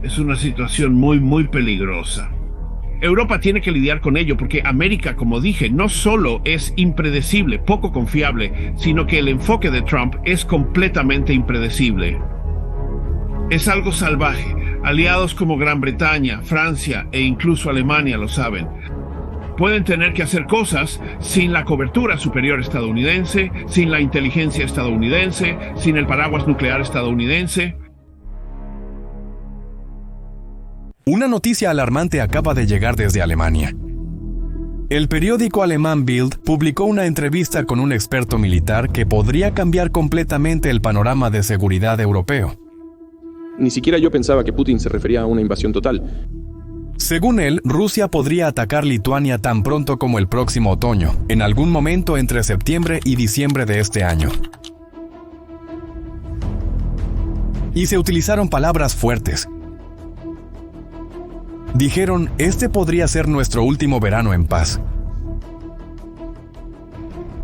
Es una situación muy, muy peligrosa. Europa tiene que lidiar con ello porque América, como dije, no solo es impredecible, poco confiable, sino que el enfoque de Trump es completamente impredecible. Es algo salvaje. Aliados como Gran Bretaña, Francia e incluso Alemania lo saben. Pueden tener que hacer cosas sin la cobertura superior estadounidense, sin la inteligencia estadounidense, sin el paraguas nuclear estadounidense. Una noticia alarmante acaba de llegar desde Alemania. El periódico alemán Bild publicó una entrevista con un experto militar que podría cambiar completamente el panorama de seguridad europeo. Ni siquiera yo pensaba que Putin se refería a una invasión total. Según él, Rusia podría atacar Lituania tan pronto como el próximo otoño, en algún momento entre septiembre y diciembre de este año. Y se utilizaron palabras fuertes. Dijeron, este podría ser nuestro último verano en paz.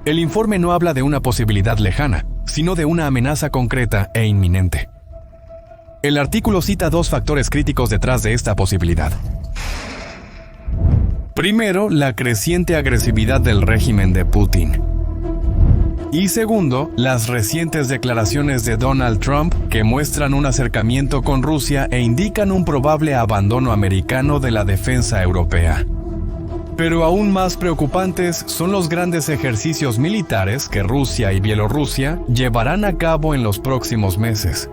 El informe no habla de una posibilidad lejana, sino de una amenaza concreta e inminente. El artículo cita dos factores críticos detrás de esta posibilidad. Primero, la creciente agresividad del régimen de Putin. Y segundo, las recientes declaraciones de Donald Trump que muestran un acercamiento con Rusia e indican un probable abandono americano de la defensa europea. Pero aún más preocupantes son los grandes ejercicios militares que Rusia y Bielorrusia llevarán a cabo en los próximos meses.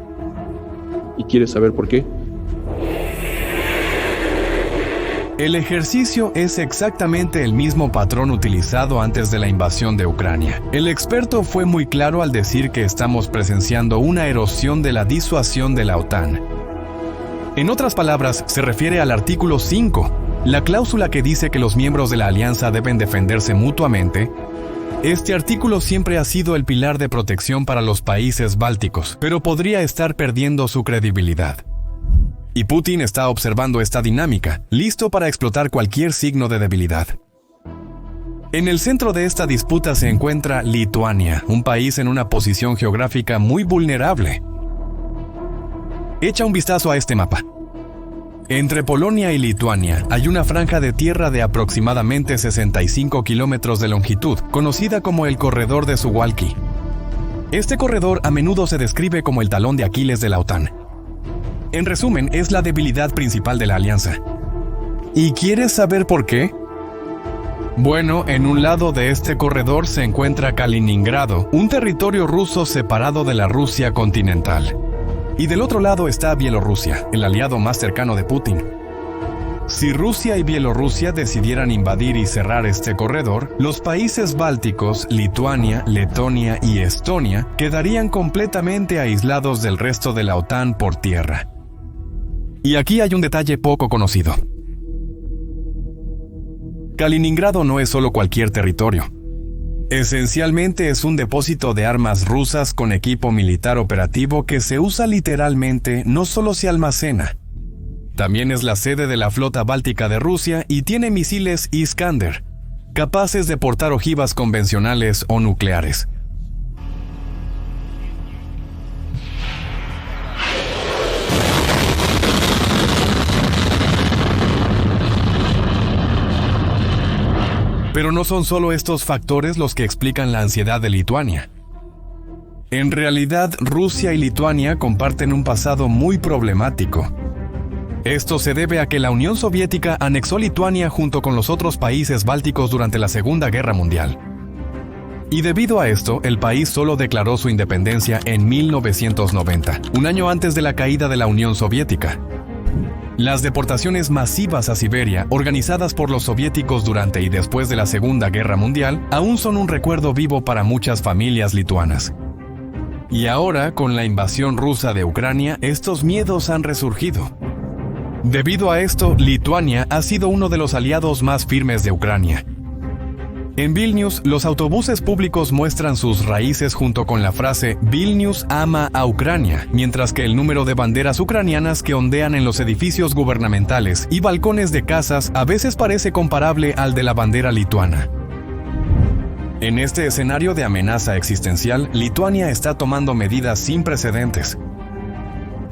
¿Y quieres saber por qué? El ejercicio es exactamente el mismo patrón utilizado antes de la invasión de Ucrania. El experto fue muy claro al decir que estamos presenciando una erosión de la disuasión de la OTAN. En otras palabras, se refiere al artículo 5, la cláusula que dice que los miembros de la alianza deben defenderse mutuamente. Este artículo siempre ha sido el pilar de protección para los países bálticos, pero podría estar perdiendo su credibilidad. Y Putin está observando esta dinámica, listo para explotar cualquier signo de debilidad. En el centro de esta disputa se encuentra Lituania, un país en una posición geográfica muy vulnerable. Echa un vistazo a este mapa. Entre Polonia y Lituania hay una franja de tierra de aproximadamente 65 kilómetros de longitud, conocida como el Corredor de Suwałki. Este corredor a menudo se describe como el talón de Aquiles de la OTAN. En resumen, es la debilidad principal de la alianza. ¿Y quieres saber por qué? Bueno, en un lado de este corredor se encuentra Kaliningrado, un territorio ruso separado de la Rusia continental. Y del otro lado está Bielorrusia, el aliado más cercano de Putin. Si Rusia y Bielorrusia decidieran invadir y cerrar este corredor, los países bálticos, Lituania, Letonia y Estonia, quedarían completamente aislados del resto de la OTAN por tierra. Y aquí hay un detalle poco conocido. Kaliningrado no es solo cualquier territorio. Esencialmente es un depósito de armas rusas con equipo militar operativo que se usa literalmente, no solo se almacena. También es la sede de la flota báltica de Rusia y tiene misiles Iskander, capaces de portar ojivas convencionales o nucleares. Pero no son solo estos factores los que explican la ansiedad de Lituania. En realidad, Rusia y Lituania comparten un pasado muy problemático. Esto se debe a que la Unión Soviética anexó Lituania junto con los otros países bálticos durante la Segunda Guerra Mundial. Y debido a esto, el país solo declaró su independencia en 1990, un año antes de la caída de la Unión Soviética. Las deportaciones masivas a Siberia, organizadas por los soviéticos durante y después de la Segunda Guerra Mundial, aún son un recuerdo vivo para muchas familias lituanas. Y ahora, con la invasión rusa de Ucrania, estos miedos han resurgido. Debido a esto, Lituania ha sido uno de los aliados más firmes de Ucrania. En Vilnius, los autobuses públicos muestran sus raíces junto con la frase «Vilnius ama a Ucrania», mientras que el número de banderas ucranianas que ondean en los edificios gubernamentales y balcones de casas a veces parece comparable al de la bandera lituana. En este escenario de amenaza existencial, Lituania está tomando medidas sin precedentes.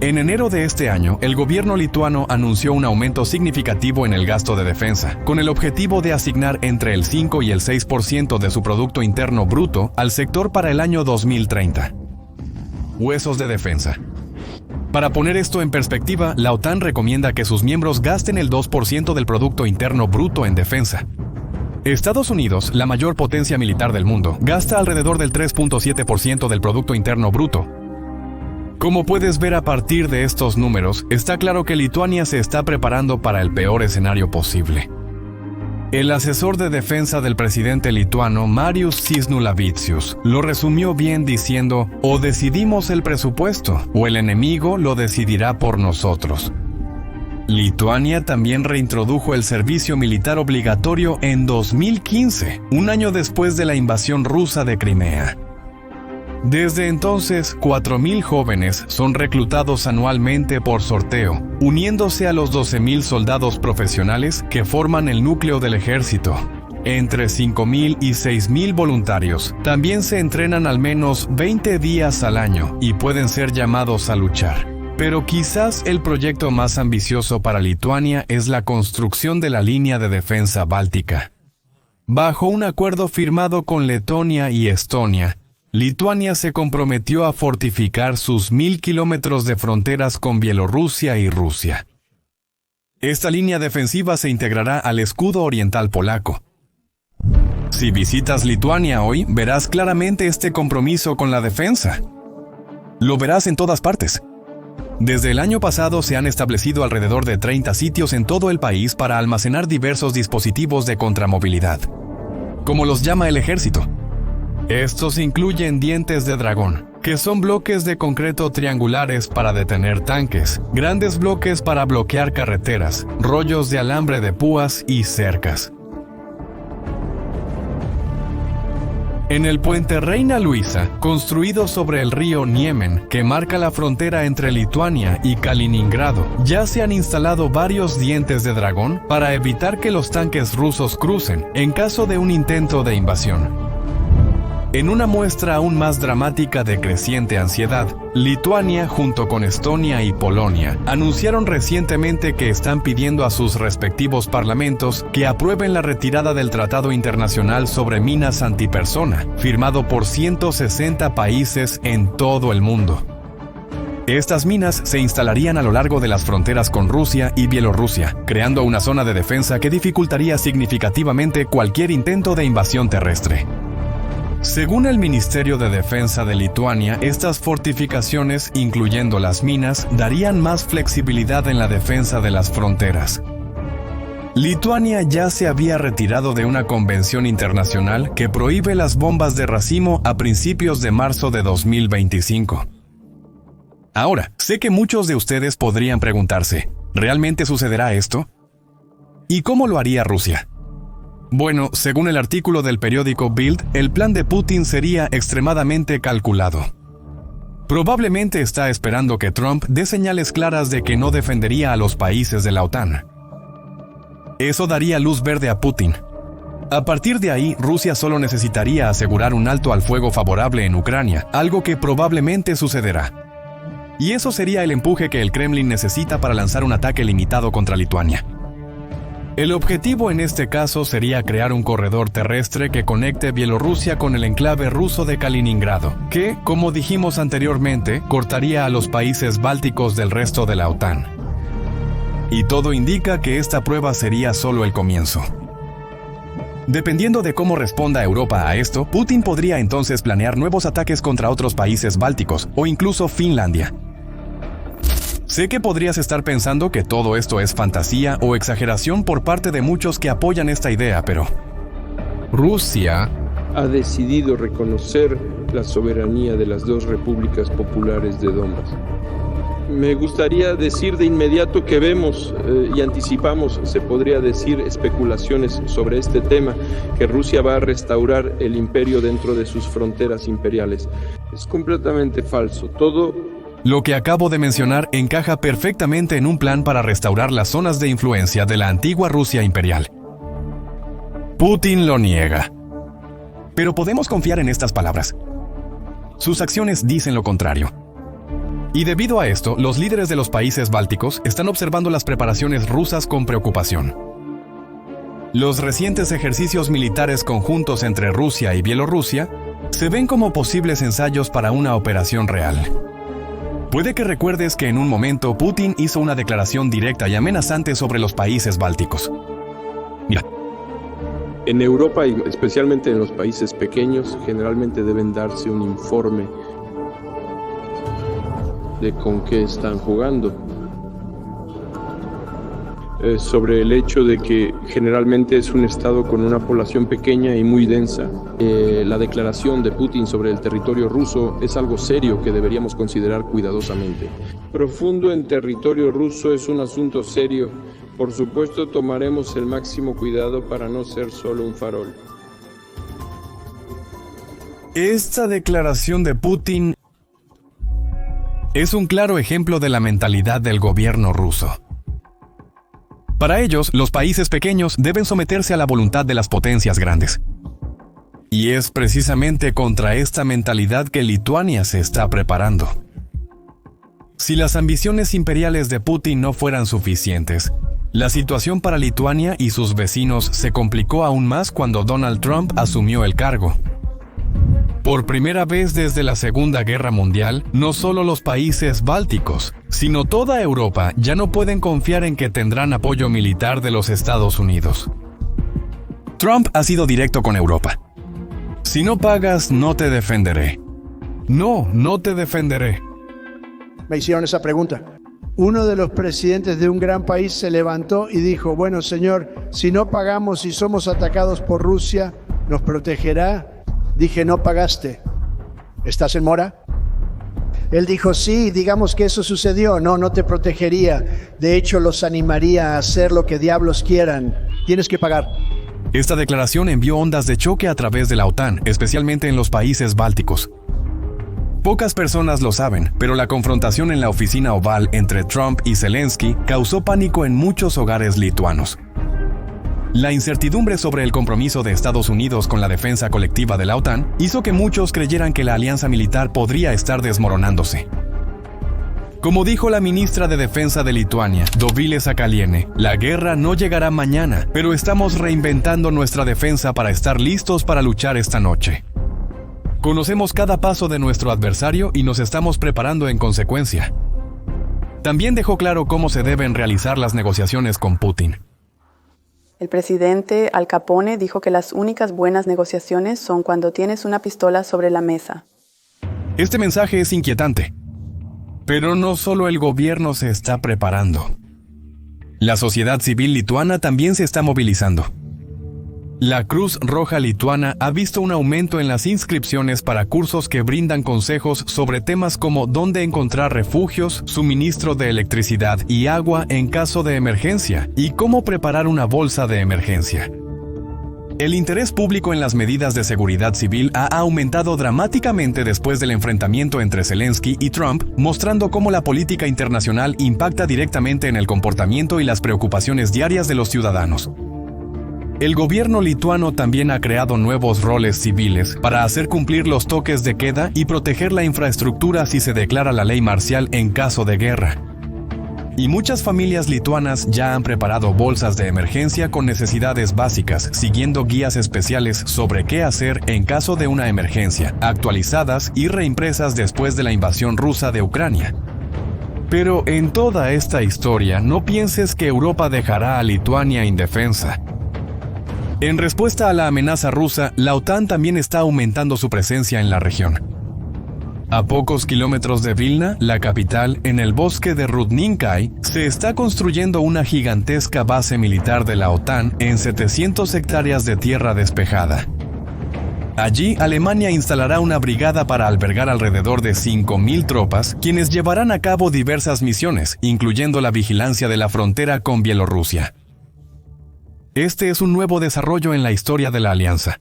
En enero de este año, el gobierno lituano anunció un aumento significativo en el gasto de defensa, con el objetivo de asignar entre el 5 y el 6% de su Producto Interno Bruto al sector para el año 2030. Huesos de defensa. Para poner esto en perspectiva, la OTAN recomienda que sus miembros gasten el 2% del Producto Interno Bruto en defensa. Estados Unidos, la mayor potencia militar del mundo, gasta alrededor del 3.7% del Producto Interno Bruto. Como puedes ver a partir de estos números, está claro que Lituania se está preparando para el peor escenario posible. El asesor de defensa del presidente lituano, Marius Cisnulavicius, lo resumió bien diciendo: o decidimos el presupuesto, o el enemigo lo decidirá por nosotros. Lituania también reintrodujo el servicio militar obligatorio en 2015, un año después de la invasión rusa de Crimea. Desde entonces, 4.000 jóvenes son reclutados anualmente por sorteo, uniéndose a los 12.000 soldados profesionales que forman el núcleo del ejército. Entre 5.000 y 6.000 voluntarios también se entrenan al menos 20 días al año y pueden ser llamados a luchar. Pero quizás el proyecto más ambicioso para Lituania es la construcción de la línea de defensa báltica. Bajo un acuerdo firmado con Letonia y Estonia, Lituania se comprometió a fortificar sus 1.000 kilómetros de fronteras con Bielorrusia y Rusia. Esta línea defensiva se integrará al escudo oriental polaco. Si visitas Lituania hoy, verás claramente este compromiso con la defensa. Lo verás en todas partes. Desde el año pasado se han establecido alrededor de 30 sitios en todo el país para almacenar diversos dispositivos de contramovilidad, como los llama el ejército. Estos incluyen dientes de dragón, que son bloques de concreto triangulares para detener tanques, grandes bloques para bloquear carreteras, rollos de alambre de púas y cercas. En el puente Reina Luisa, construido sobre el río Niemen, que marca la frontera entre Lituania y Kaliningrado, ya se han instalado varios dientes de dragón para evitar que los tanques rusos crucen en caso de un intento de invasión. En una muestra aún más dramática de creciente ansiedad, Lituania, junto con Estonia y Polonia, anunciaron recientemente que están pidiendo a sus respectivos parlamentos que aprueben la retirada del Tratado Internacional sobre Minas Antipersona, firmado por 160 países en todo el mundo. Estas minas se instalarían a lo largo de las fronteras con Rusia y Bielorrusia, creando una zona de defensa que dificultaría significativamente cualquier intento de invasión terrestre. Según el Ministerio de Defensa de Lituania, estas fortificaciones, incluyendo las minas, darían más flexibilidad en la defensa de las fronteras. Lituania ya se había retirado de una convención internacional que prohíbe las bombas de racimo a principios de marzo de 2025. Ahora, sé que muchos de ustedes podrían preguntarse, ¿realmente sucederá esto? ¿Y cómo lo haría Rusia? Bueno, según el artículo del periódico Bild, el plan de Putin sería extremadamente calculado. Probablemente está esperando que Trump dé señales claras de que no defendería a los países de la OTAN. Eso daría luz verde a Putin. A partir de ahí, Rusia solo necesitaría asegurar un alto al fuego favorable en Ucrania, algo que probablemente sucederá. Y eso sería el empuje que el Kremlin necesita para lanzar un ataque limitado contra Lituania. El objetivo en este caso sería crear un corredor terrestre que conecte Bielorrusia con el enclave ruso de Kaliningrado, que, como dijimos anteriormente, cortaría a los países bálticos del resto de la OTAN. Y todo indica que esta prueba sería solo el comienzo. Dependiendo de cómo responda Europa a esto, Putin podría entonces planear nuevos ataques contra otros países bálticos, o incluso Finlandia. Sé que podrías estar pensando que todo esto es fantasía o exageración por parte de muchos que apoyan esta idea, pero Rusia ha decidido reconocer la soberanía de las dos repúblicas populares de Donbass. Me gustaría decir de inmediato que vemos y anticipamos, se podría decir, especulaciones sobre este tema, que Rusia va a restaurar el imperio dentro de sus fronteras imperiales. Es completamente falso. Lo que acabo de mencionar encaja perfectamente en un plan para restaurar las zonas de influencia de la antigua Rusia imperial. Putin lo niega. Pero podemos confiar en estas palabras. Sus acciones dicen lo contrario. Y debido a esto, los líderes de los países bálticos están observando las preparaciones rusas con preocupación. Los recientes ejercicios militares conjuntos entre Rusia y Bielorrusia se ven como posibles ensayos para una operación real. Puede que recuerdes que en un momento Putin hizo una declaración directa y amenazante sobre los países bálticos. Mira. En Europa y especialmente en los países pequeños, generalmente deben darse un informe de con qué están jugando. Sobre el hecho de que generalmente es un estado con una población pequeña y muy densa. La declaración de Putin sobre el territorio ruso es algo serio que deberíamos considerar cuidadosamente. Profundo en territorio ruso es un asunto serio. Por supuesto, tomaremos el máximo cuidado para no ser solo un farol. Esta declaración de Putin es un claro ejemplo de la mentalidad del gobierno ruso. Para ellos, los países pequeños deben someterse a la voluntad de las potencias grandes. Y es precisamente contra esta mentalidad que Lituania se está preparando. Si las ambiciones imperiales de Putin no fueran suficientes, la situación para Lituania y sus vecinos se complicó aún más cuando Donald Trump asumió el cargo. Por primera vez desde la Segunda Guerra Mundial, no solo los países bálticos, sino toda Europa ya no pueden confiar en que tendrán apoyo militar de los Estados Unidos. Trump ha sido directo con Europa. Si no pagas, no te defenderé. No te defenderé. Me hicieron esa pregunta. Uno de los presidentes de un gran país se levantó y dijo, bueno, señor, si no pagamos y somos atacados por Rusia, ¿nos protegerá? Dije, no pagaste. ¿Estás en mora? Él dijo, sí, digamos que eso sucedió. No te protegería. De hecho, los animaría a hacer lo que diablos quieran. Tienes que pagar. Esta declaración envió ondas de choque a través de la OTAN, especialmente en los países bálticos. Pocas personas lo saben, pero la confrontación en la oficina oval entre Trump y Zelensky causó pánico en muchos hogares lituanos. La incertidumbre sobre el compromiso de Estados Unidos con la defensa colectiva de la OTAN hizo que muchos creyeran que la alianza militar podría estar desmoronándose. Como dijo la ministra de Defensa de Lituania, Dovilė Sakalienė, la guerra no llegará mañana, pero estamos reinventando nuestra defensa para estar listos para luchar esta noche. Conocemos cada paso de nuestro adversario y nos estamos preparando en consecuencia. También dejó claro cómo se deben realizar las negociaciones con Putin. El presidente Al Capone dijo que las únicas buenas negociaciones son cuando tienes una pistola sobre la mesa. Este mensaje es inquietante. Pero no solo el gobierno se está preparando. La sociedad civil lituana también se está movilizando. La Cruz Roja Lituana ha visto un aumento en las inscripciones para cursos que brindan consejos sobre temas como dónde encontrar refugios, suministro de electricidad y agua en caso de emergencia y cómo preparar una bolsa de emergencia. El interés público en las medidas de seguridad civil ha aumentado dramáticamente después del enfrentamiento entre Zelensky y Trump, mostrando cómo la política internacional impacta directamente en el comportamiento y las preocupaciones diarias de los ciudadanos. El gobierno lituano también ha creado nuevos roles civiles para hacer cumplir los toques de queda y proteger la infraestructura si se declara la ley marcial en caso de guerra. Y muchas familias lituanas ya han preparado bolsas de emergencia con necesidades básicas, siguiendo guías especiales sobre qué hacer en caso de una emergencia, actualizadas y reimpresas después de la invasión rusa de Ucrania. Pero en toda esta historia, no pienses que Europa dejará a Lituania indefensa. En respuesta a la amenaza rusa, la OTAN también está aumentando su presencia en la región. A pocos kilómetros de Vilna, la capital, en el bosque de Rudninkai, se está construyendo una gigantesca base militar de la OTAN en 700 hectáreas de tierra despejada. Allí, Alemania instalará una brigada para albergar alrededor de 5.000 tropas, quienes llevarán a cabo diversas misiones, incluyendo la vigilancia de la frontera con Bielorrusia. Este es un nuevo desarrollo en la historia de la alianza.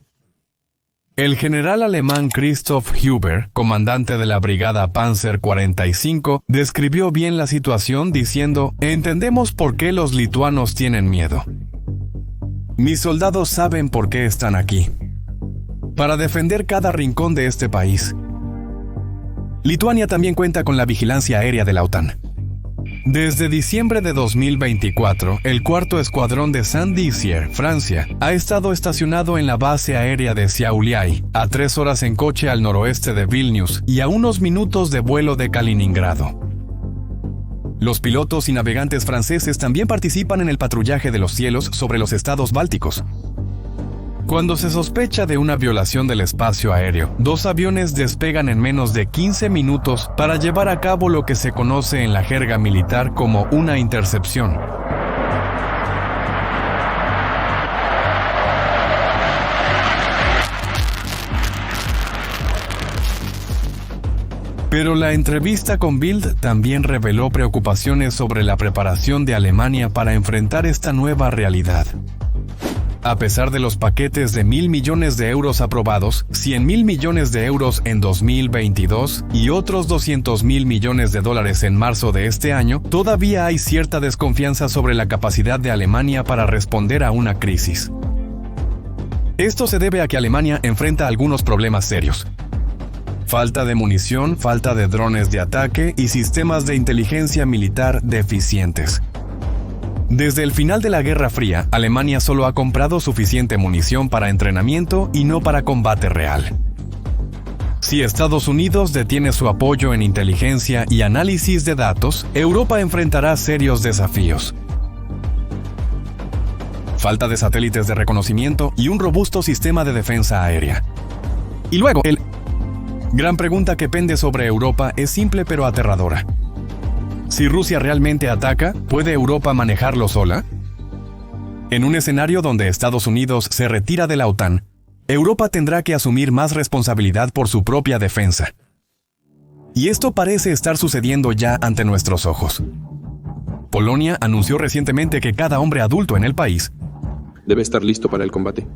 El general alemán Christoph Huber, comandante de la brigada Panzer 45, describió bien la situación diciendo: "Entendemos por qué los lituanos tienen miedo. Mis soldados saben por qué están aquí. Para defender cada rincón de este país. Lituania también cuenta con la vigilancia aérea de la OTAN. Desde diciembre de 2024, el cuarto escuadrón de Saint-Dizier, Francia, ha estado estacionado en la base aérea de Šiauliai, a 3 horas en coche al noroeste de Vilnius y a unos minutos de vuelo de Kaliningrado. Los pilotos y navegantes franceses también participan en el patrullaje de los cielos sobre los estados bálticos. Cuando se sospecha de una violación del espacio aéreo, 2 aviones despegan en menos de 15 minutos para llevar a cabo lo que se conoce en la jerga militar como una intercepción. Pero la entrevista con Bild también reveló preocupaciones sobre la preparación de Alemania para enfrentar esta nueva realidad. A pesar de los paquetes de 1.000 millones de euros aprobados, 100.000 millones de euros en 2022 y otros 200.000 millones de dólares en marzo de este año, todavía hay cierta desconfianza sobre la capacidad de Alemania para responder a una crisis. Esto se debe a que Alemania enfrenta algunos problemas serios. Falta de munición, falta de drones de ataque y sistemas de inteligencia militar deficientes. Desde el final de la Guerra Fría, Alemania solo ha comprado suficiente munición para entrenamiento y no para combate real. Si Estados Unidos detiene su apoyo en inteligencia y análisis de datos, Europa enfrentará serios desafíos. Falta de satélites de reconocimiento y un robusto sistema de defensa aérea. Y luego, el gran pregunta que pende sobre Europa es simple pero aterradora. Si Rusia realmente ataca, ¿puede Europa manejarlo sola? En un escenario donde Estados Unidos se retira de la OTAN, Europa tendrá que asumir más responsabilidad por su propia defensa. Y esto parece estar sucediendo ya ante nuestros ojos. Polonia anunció recientemente que cada hombre adulto en el país debe estar listo para el combate.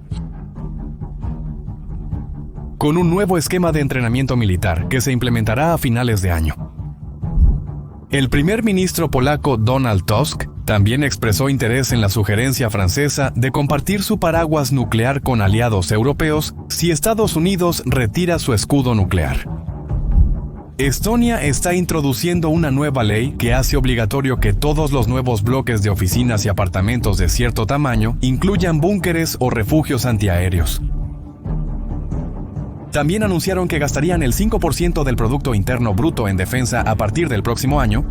Con un nuevo esquema de entrenamiento militar que se implementará a finales de año. El primer ministro polaco Donald Tusk también expresó interés en la sugerencia francesa de compartir su paraguas nuclear con aliados europeos si Estados Unidos retira su escudo nuclear. Estonia está introduciendo una nueva ley que hace obligatorio que todos los nuevos bloques de oficinas y apartamentos de cierto tamaño incluyan búnkeres o refugios antiaéreos. También anunciaron que gastarían el 5% del Producto Interno Bruto en defensa a partir del próximo año.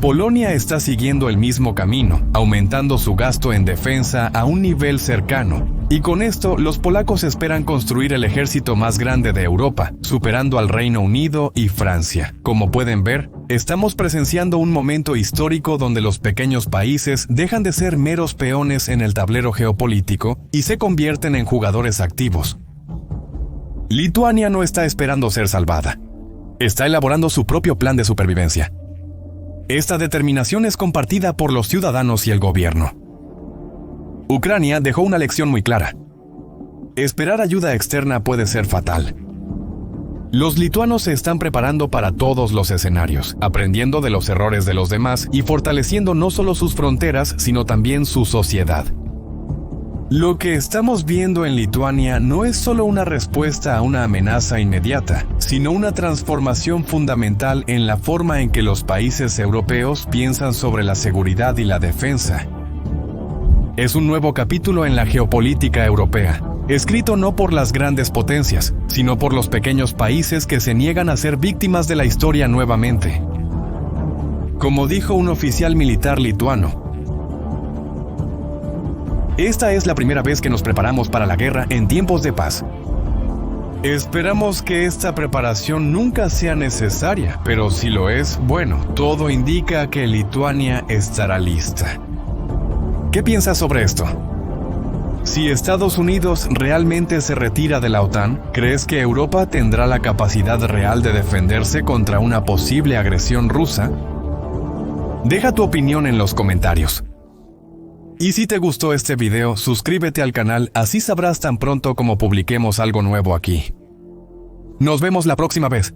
Polonia está siguiendo el mismo camino, aumentando su gasto en defensa a un nivel cercano. Y con esto, los polacos esperan construir el ejército más grande de Europa, superando al Reino Unido y Francia. Como pueden ver, estamos presenciando un momento histórico donde los pequeños países dejan de ser meros peones en el tablero geopolítico y se convierten en jugadores activos. Lituania no está esperando ser salvada. Está elaborando su propio plan de supervivencia. Esta determinación es compartida por los ciudadanos y el gobierno. Ucrania dejó una lección muy clara. Esperar ayuda externa puede ser fatal. Los lituanos se están preparando para todos los escenarios, aprendiendo de los errores de los demás y fortaleciendo no solo sus fronteras, sino también su sociedad. Lo que estamos viendo en Lituania no es solo una respuesta a una amenaza inmediata, sino una transformación fundamental en la forma en que los países europeos piensan sobre la seguridad y la defensa. Es un nuevo capítulo en la geopolítica europea, escrito no por las grandes potencias, sino por los pequeños países que se niegan a ser víctimas de la historia nuevamente. Como dijo un oficial militar lituano, esta es la primera vez que nos preparamos para la guerra en tiempos de paz. Esperamos que esta preparación nunca sea necesaria, pero si lo es, bueno, todo indica que Lituania estará lista. ¿Qué piensas sobre esto? Si Estados Unidos realmente se retira de la OTAN, ¿crees que Europa tendrá la capacidad real de defenderse contra una posible agresión rusa? Deja tu opinión en los comentarios. Y si te gustó este video, suscríbete al canal, así sabrás tan pronto como publiquemos algo nuevo aquí. Nos vemos la próxima vez.